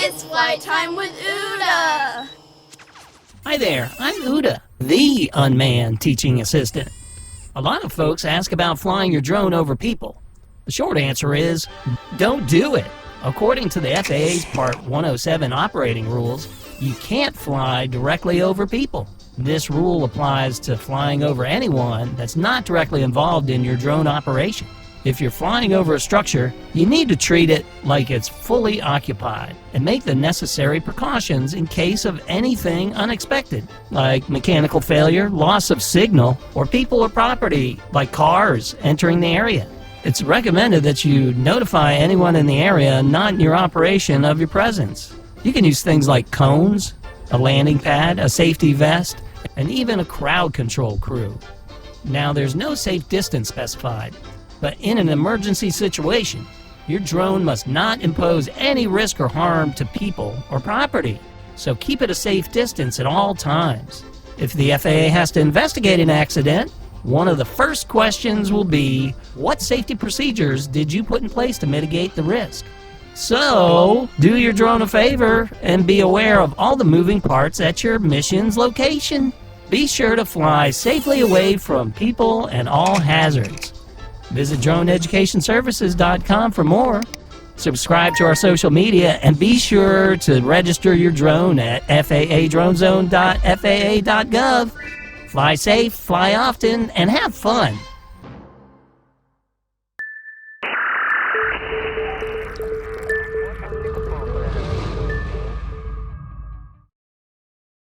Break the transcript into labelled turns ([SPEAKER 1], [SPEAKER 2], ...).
[SPEAKER 1] It's flight time with Uda!
[SPEAKER 2] Hi there, I'm Uda, the unmanned teaching assistant. A lot of folks ask about flying your drone over people. The short answer is, don't do it. According to the FAA's Part 107 operating rules, you can't fly directly over people. This rule applies to flying over anyone that's not directly involved in your drone operation. If you're flying over a structure, you need to treat it like it's fully occupied and make the necessary precautions in case of anything unexpected, like mechanical failure, loss of signal, or people or property, like cars entering the area. It's recommended that you notify anyone in the area not in your operation of your presence. You can use things like cones, a landing pad, a safety vest, and even a crowd control crew. Now, there's no safe distance specified, but in an emergency situation, your drone must not impose any risk or harm to people or property, so keep it a safe distance at all times. If the FAA has to investigate an accident, one of the first questions will be, what safety procedures did you put in place to mitigate the risk? So, do your drone a favor and be aware of all the moving parts at your mission's location. Be sure to fly safely away from people and all hazards. Visit droneeducationservices.com for more. Subscribe to our social media and be sure to register your drone at faadronezone.faa.gov. Fly safe, fly often, and have fun.